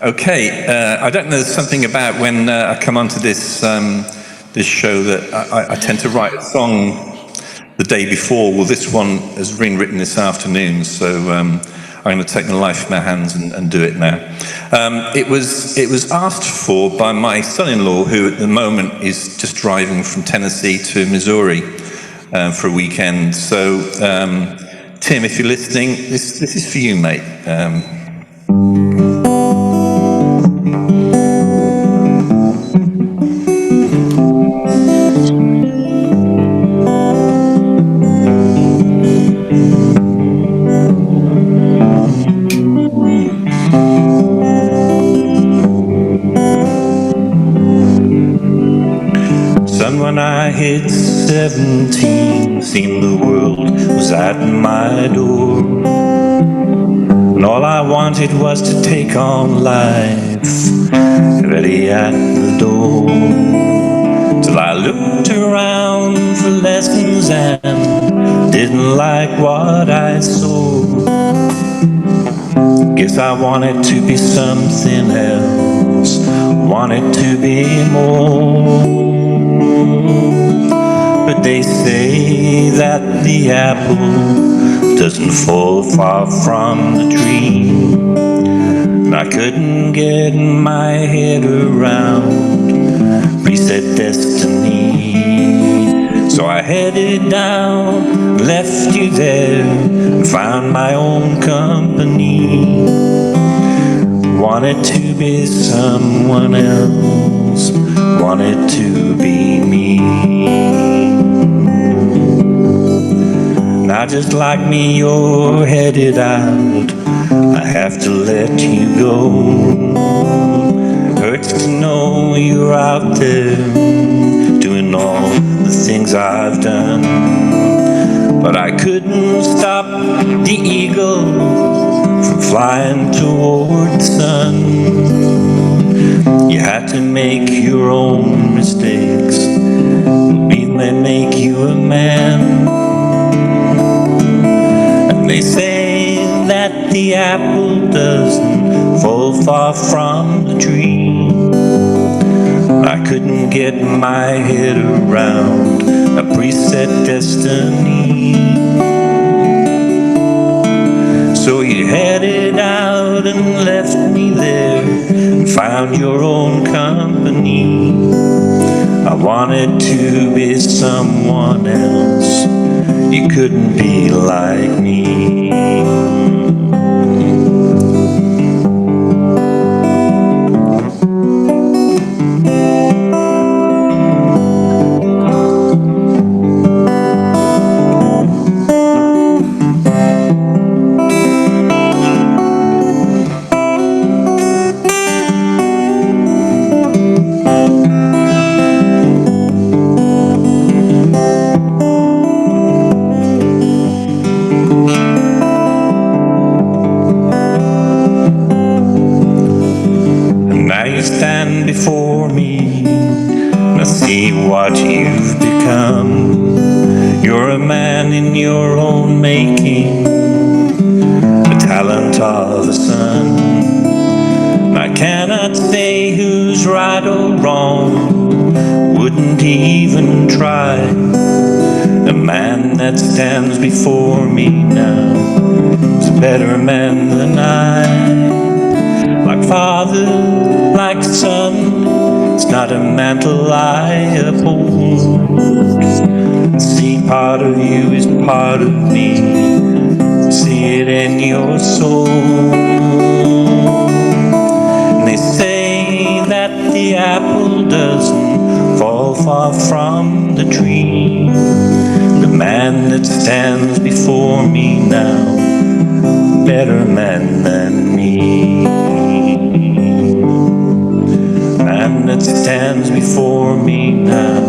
Okay, I don't know, there's something about when I come onto this this show that I tend to write a song the day before. Well, this one has been written this afternoon, so I'm going to take my life in my hands and do it now. It was asked for by my son-in-law, who at the moment is just driving from Tennessee to Missouri for a weekend. So, Tim, if you're listening, this is for you, mate. When I hit 17, seemed the world was at my door, and all I wanted was to take on life, ready at the door, till I looked around for lessons and didn't like what I saw. Guess I wanted to be something else, wanted to be more. But they say that the apple doesn't fall far from the tree, and I couldn't get my head around preset destiny. So I headed down, left you there, and found my own company. Wanted to be someone else, wanted to be me. Now just like me, you're headed out, I have to let you go. Hurts to know you're out there, doing all the things I've done. But I couldn't stop the eagle from flying toward the sun. You had to make your own mistakes, believe they make you a man. And they say that the apple doesn't fall far from the tree. I couldn't get my head around a preset destiny. So you headed out and left me there, and found your own company. I wanted to be someone else, you couldn't be like me. Stand before me, and I see what you've become. You're a man in your own making, the talent of a son. And I cannot say who's right or wrong, wouldn't even try. The man that stands before me now is a better man than I. Like father, like son, it's not a mantle I uphold. See, part of you is part of me, see it in your soul. And they say that the apple doesn't fall far from the tree. The man that stands before me now, better man than me. Man that stands before me now,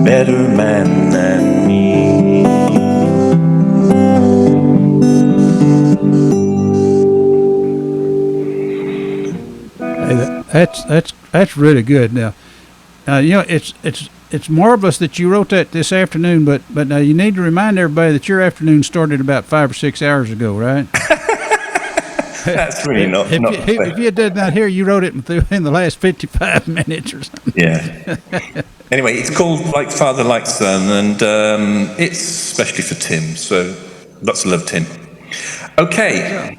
better man than me. Hey, that's really good. Now, you know, it's marvelous that you wrote that this afternoon, but now you need to remind everybody that your afternoon started about 5 or 6 hours ago, right? That's really not fair. If you did not hear, you wrote it in the last 55 minutes or something. Yeah. Anyway, it's called Like Father, Like Son, and it's especially for Tim, so lots of love, Tim. Okay,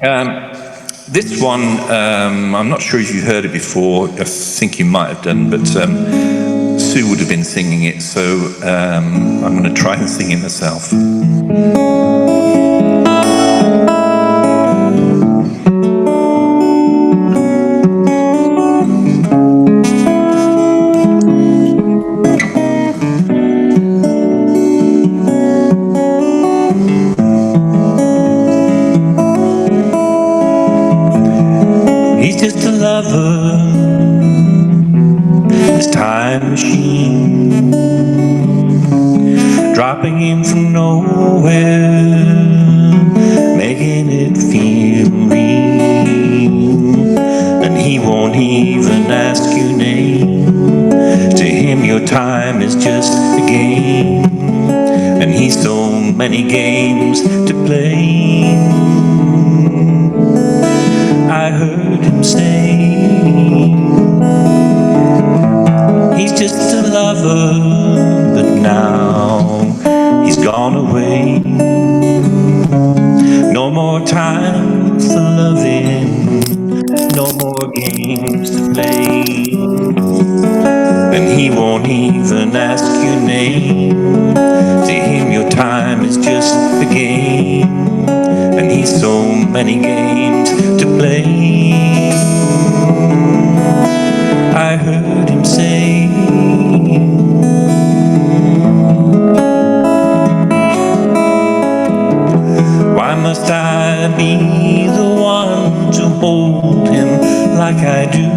this one, I'm not sure if you heard it before. I think you might have done, but Sue would have been singing it, so I'm going to try and sing it myself. He's just a lover, his time machine, dropping in from nowhere, making it feel real. And he won't even ask your name. To him your time is just a game, and he's so many games to play. I heard him say he's just a lover, but now he's gone away. No more time for loving, no more games to play. And he won't even ask your name. To him your time is just a game, and he's so many games to play. I heard him say why must I be the one to hold him like I do?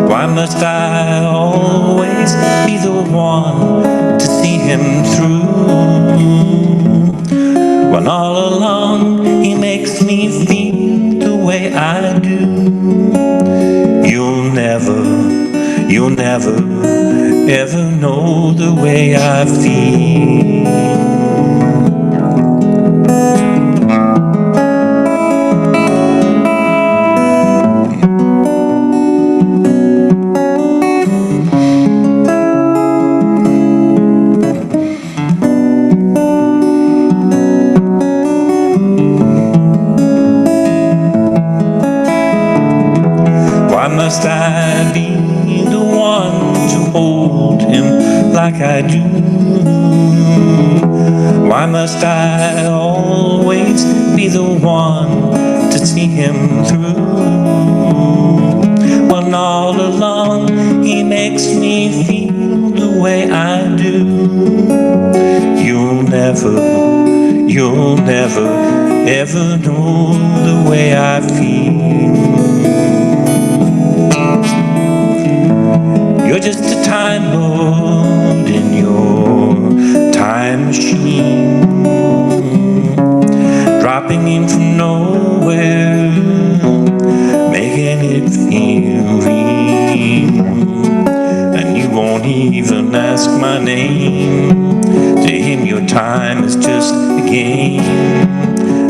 Why must I always be the one to see him through? When all along he makes me feel the way I do. You'll never, ever know the way I feel. Why must I be the one to hold him like I do? Why must I always be the one to see him through? When all along he makes me feel the way I do. You'll never, ever know the way I feel. You're just a time lord in your time machine, dropping in from nowhere, making it feel real. And you won't even ask my name. To him your time is just a game,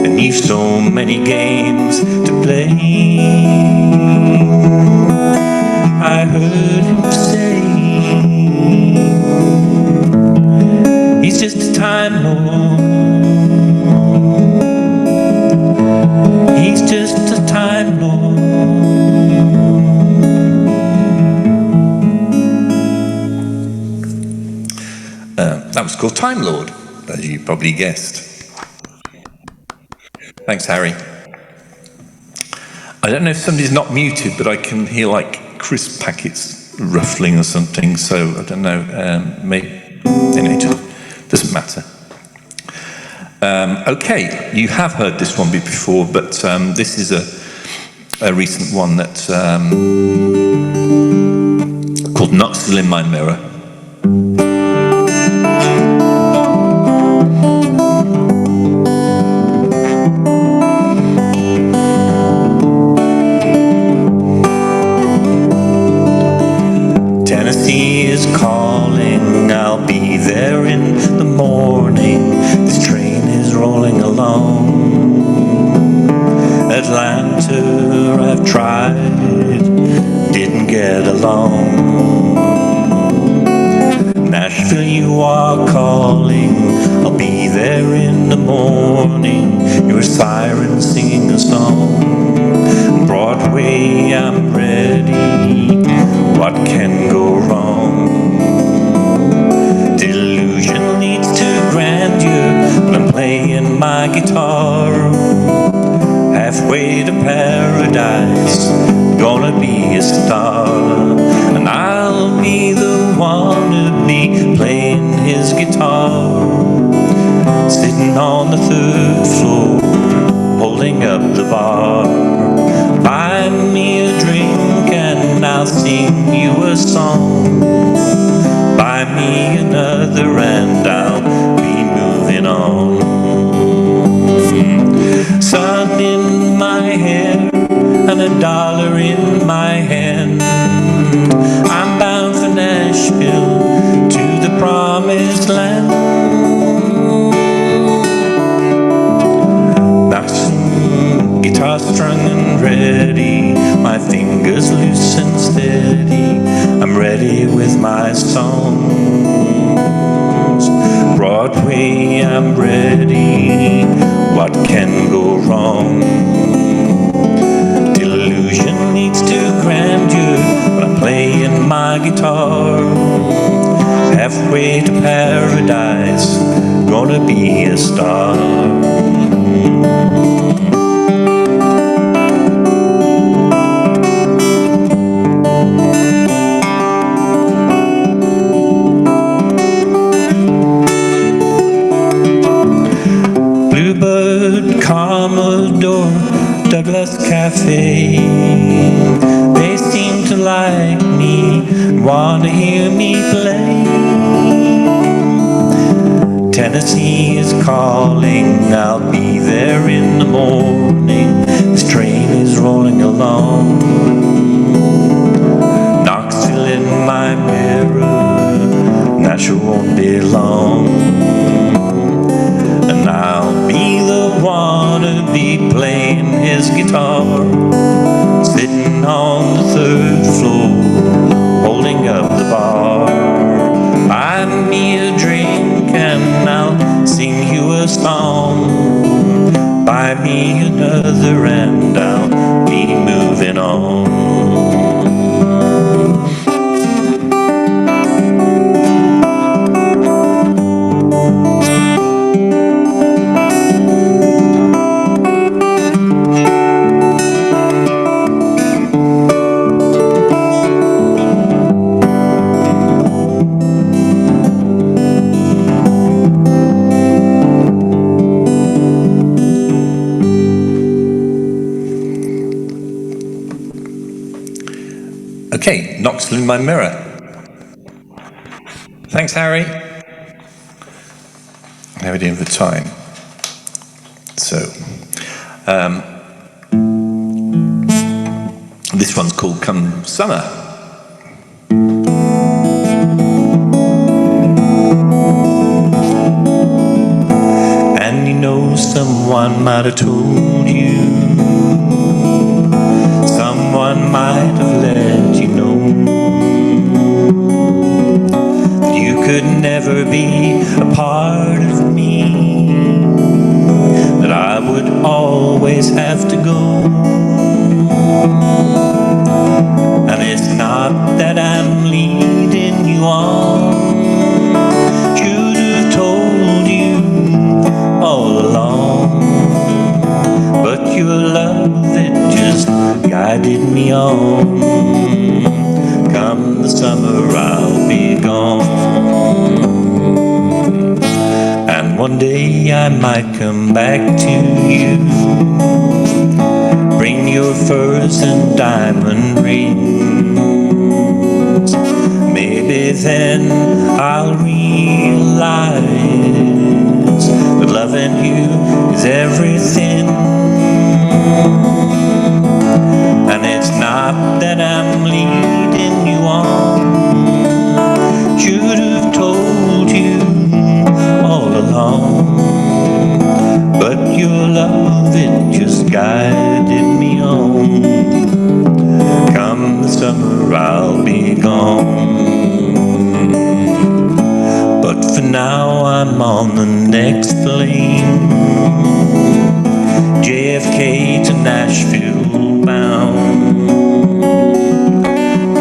and you've so many games to play. I heard him say he's just a time lord. He's just a time lord. That was called Time Lord, as you probably guessed. Thanks, Harry. I don't know if somebody's not muted, but I can hear like crisp packets ruffling or something, so I don't know, maybe, anyway, it doesn't matter. Okay, you have heard this one before, but this is a recent one that's called Knoxville In My Mirror. Tennessee is calling, I'll be there in the morning. This train is rolling along. winter I've tried, didn't get along. Nashville, you are calling, I'll be there in the morning. Your siren singing a song. Broadway, I'm ready, what can go wrong? Delusion leads to grandeur, but I'm playing my guitar. Halfway to paradise, gonna be a star. And I'll be the one to be playing his guitar, sitting on the third floor, holding up the bar. Buy me a drink and I'll sing you a song. Buy me another and I'll be moving on. Sun in my hair and $1 in my hand, I'm bound for Nashville, to the promised land. Knoxville, guitar strung and ready, my fingers loose and steady, I'm ready with my songs. Broadway, I'm ready, what can go wrong? Delusion leads to grandeur, but I'm playing my guitar. Halfway to paradise, gonna be a star. Bluebird, Commodore, Douglas Cafe, they seem to like me, want to hear me play. Tennessee is calling, I'll be there in the morning, this train is rolling along. Knoxville in my mirror, Nashville won't be long. And I'll be the one to be playing his guitar, sitting on the third floor, holding up the bar. Buy me a drink and I'll sing you a song. Buy me another and I'll be moving on. Okay, Knoxville in My Mirror. Thanks, Harry. How are we doing for time? So, this one's called Come Summer. And you know someone might have told you, someone might have let you know that you could never be a part of me, that I would always have to go. And it's not that I'm leading you on, should have told you all along, but your love, it just guided me on. Come the summer, I'll be gone, and one day I might come back to you, bring your furs and diamond rings. Maybe then I'll realize that loving you is everything. And it's not that I'm leading you on, should have told you all along, but your love, it just guided me on. Nashville bound.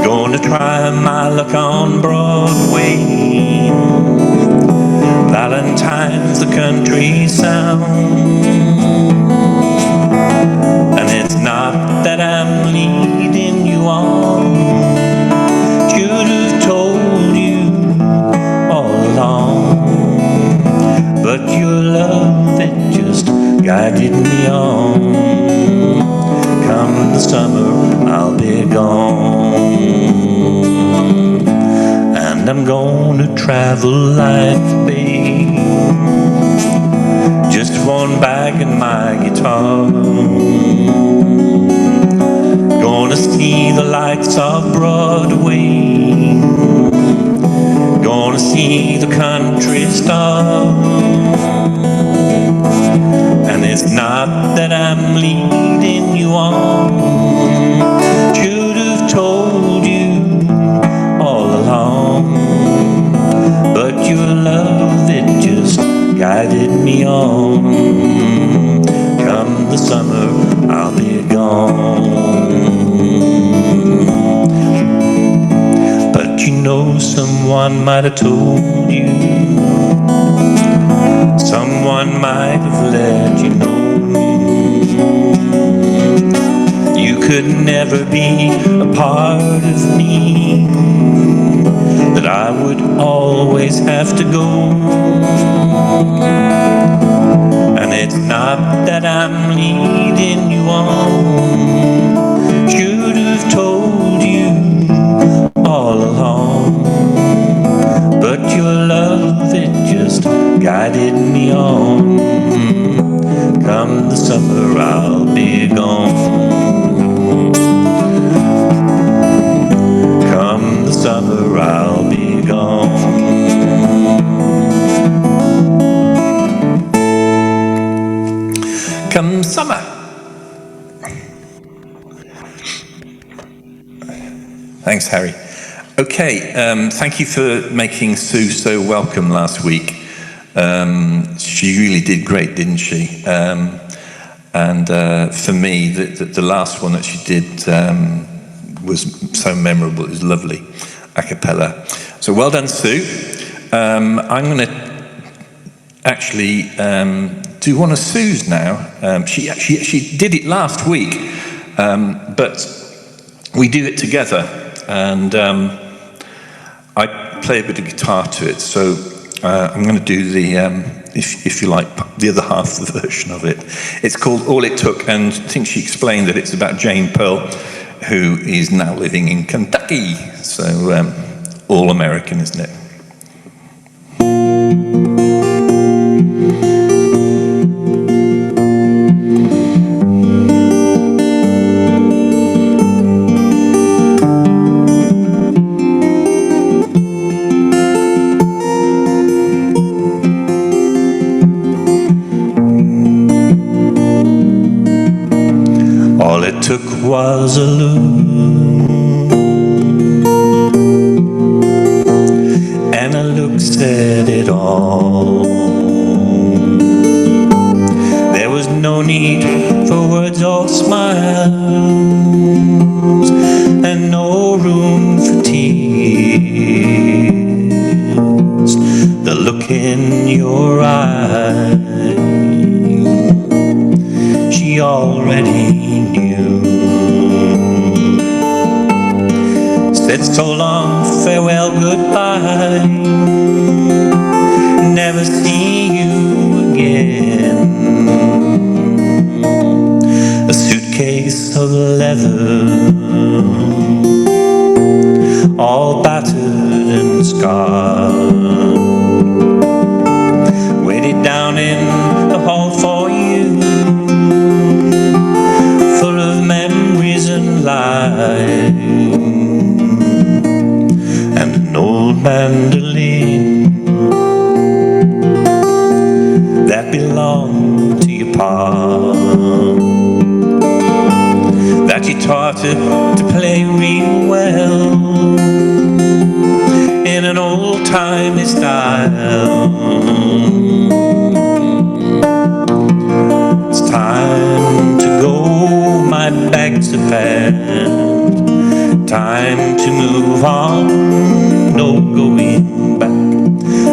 Gonna try my luck on Broadway. Valentine's the country sound. And it's not that I'm leading you on. Should have told you all along. But your love, it just guided me on. Come the summer, I'll be gone. And I'm gonna travel life, babe. Just one bag and my guitar. Gonna see the lights of Broadway. Gonna see the country star. And it's not that I'm leading you on. Should have told you all along. But your love, it just guided me on. Come the summer, I'll be gone. But you know someone might have told you. Someone might have let you know. You could never be a part of me. That I would always have to go. And it's not that I'm leading you on. Should have told you all along. But your love, it just guided me on. Come the summer, I'll be gone. Come the summer, I'll be gone. Come summer. Thanks, Harry. Okay, thank you for making Sue so welcome last week. She really did great, didn't she? And for me, the last one that she did was so memorable. It was lovely, a cappella. So well done, Sue. I'm going to actually do one of Sue's now. She did it last week, but we do it together, and I play a bit of guitar to it. So I'm going to do the, if you like, the other half of the version of it. It's called All It Took, and I think she explained that it's about Jane Pearl, who is now living in Kentucky. So all American, isn't it? All it took was a look, and a look said it all. There was no need for words or smiles, and no room for tears. The look in your eyes, she already knew. Said so long, farewell, goodbye, never see you again. A suitcase of leather, all battered and scarred, waited down in the hall for you, full of memories and lies, and an old mandolin that belonged to your pa, that you taught her to play real well in an old-timey style. It's time to go apart. Time to move on, no going back.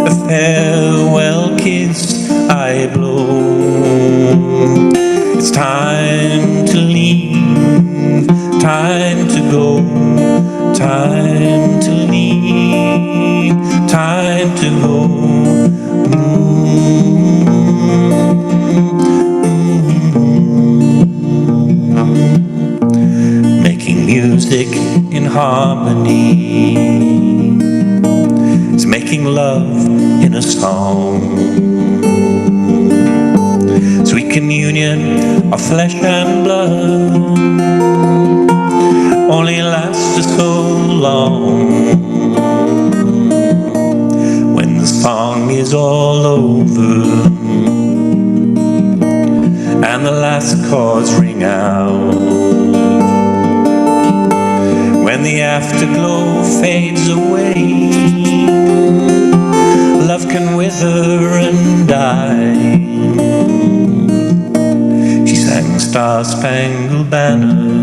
A farewell kiss I blow. It's time to leave, time to go, time to leave, time to go. Making music in harmony, it's making love in a song. Sweet communion of flesh and blood only lasts so long. When the song is all over and the last chords ring out, when the afterglow fades away, love can wither and die. She sang Star-Spangled Banner,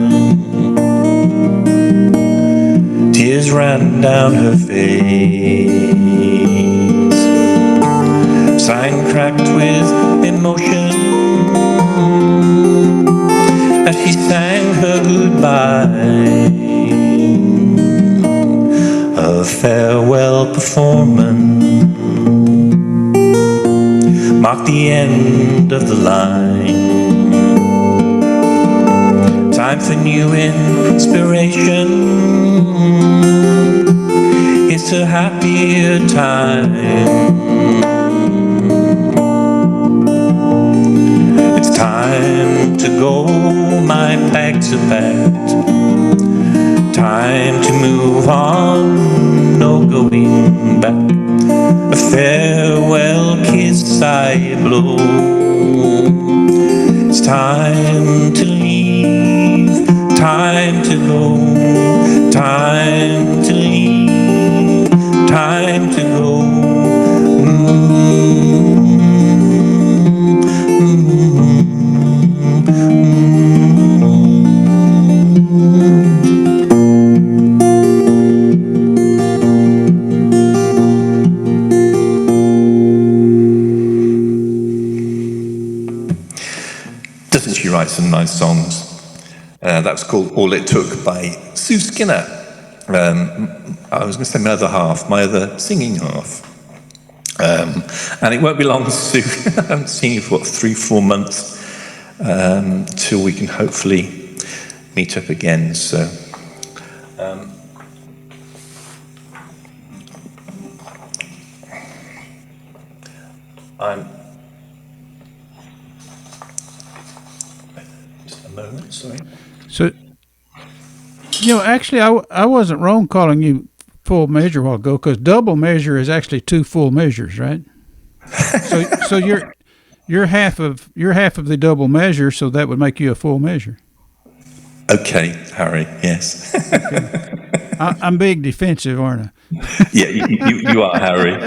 tears ran down her face, sang cracked with emotion as she sang her goodbye. A farewell performance marked the end of the line. Time for new inspiration, it's a happier time. It's time to go, my bags are packed. Time to move on, no going back. A farewell kiss I blow. It's time to leave, time to go, time to leave, time to go. Doesn't she write some nice songs? That was called All It Took by Sue Skinner. I was going to say my other half, my other singing half. And it won't be long, Sue. I haven't seen you for, 3-4 months till we can hopefully meet up again. So, just a moment, sorry. So, actually, I wasn't wrong calling you full measure a while ago, because double measure is actually 2 full measures, right? so you're half of the double measure, so that would make you a full measure. Okay, Harry. Yes. Okay. I'm being defensive, aren't I? Yeah, you are, Harry.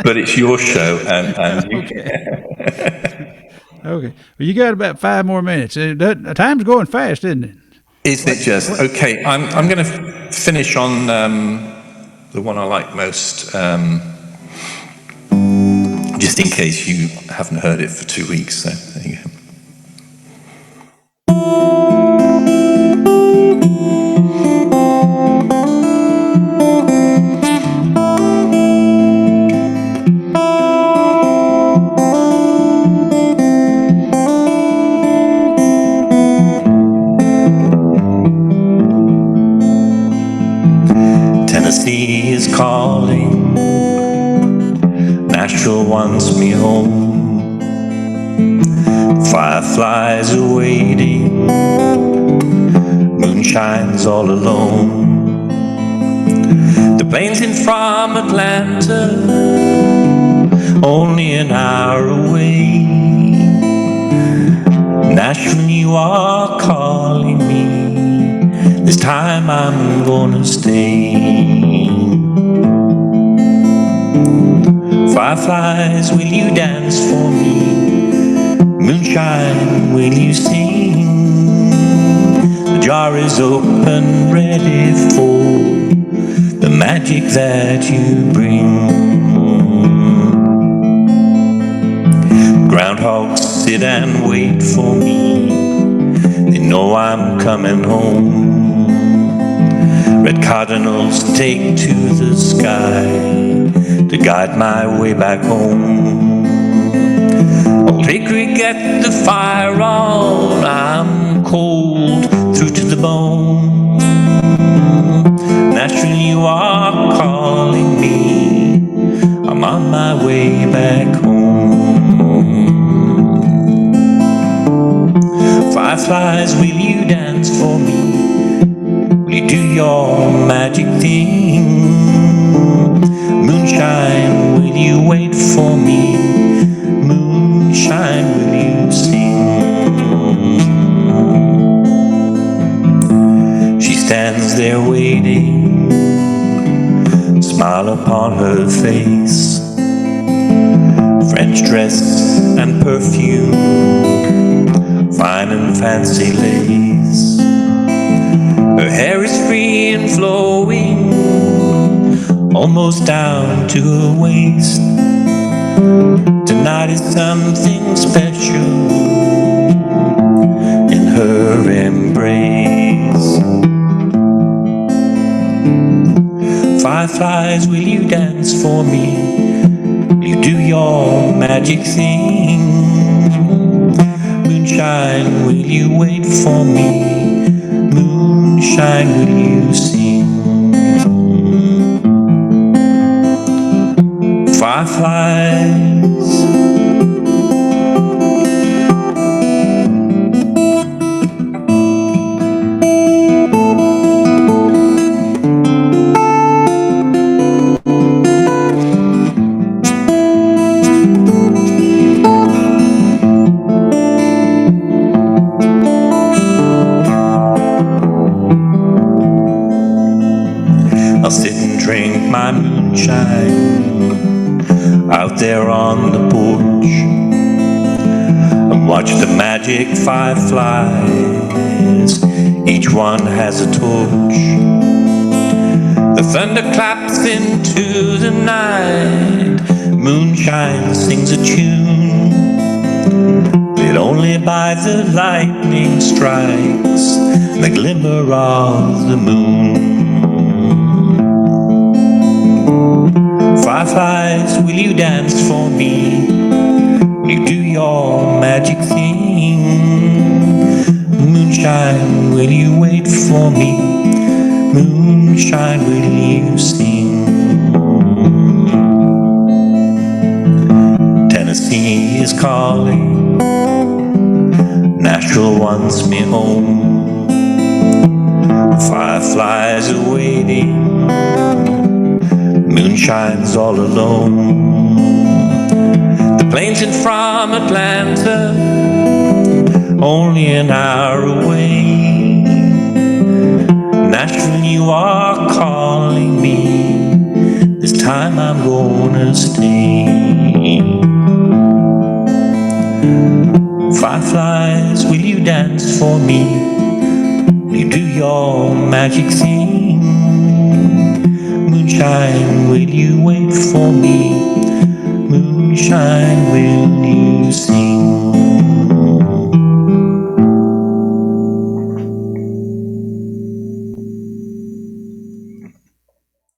But it's your show, and you. Okay. Okay. Well, you got about 5 more minutes. Time's going fast, isn't it? Isn't it just? Okay, I'm going to finish on the one I like most, just in case you haven't heard it for 2 weeks. So there you go. Tennessee is calling, Nashville wants me home. Fireflies are waiting, moonshine's all alone. The plane's in from Atlanta, only an hour away. Nashville, you are calling me, this time I'm gonna stay. Fireflies, will you dance for me? Moonshine, will you sing? The jar is open, ready for the magic that you bring. Groundhogs sit and wait for me. They know I'm coming home. Red cardinals take to the sky to guide my way back home. Old hickory, get the fire on. I'm cold through to the bone. Naturally you are calling me. I'm on my way back home. Fireflies, will you dance for me? Will you do your magic thing? Moonshine, will you wait for me? Moonshine, will you sing? She stands there waiting, smile upon her face, French dress and perfume, fine and fancy lace. Her hair is free and flowing, almost down to her waist. Tonight is something special in her embrace. Fireflies, will you dance for me? Will you do your magic thing? Moonshine, will you wait for me? Moonshine, will you sing? Fireflies, I'll sit and drink my moonshine out there on the porch and watch the magic fireflies. Each one has a torch. The thunder claps into the night. Moonshine sings a tune, lit only by the lightning strikes and the glimmer of the moon. Fireflies, will you dance for me? Will you do your magic thing? Moonshine, will you wait for me? Moonshine, will you sing? Tennessee is calling, Nashville wants me home. Fireflies are waiting, Moonshine's all alone. The plane's in from Atlanta, only an hour away. Nashville, you are calling me. This time I'm gonna stay. Fireflies, will you dance for me? Will you do your magic thing? Moonshine, will you wait for me? Moonshine, will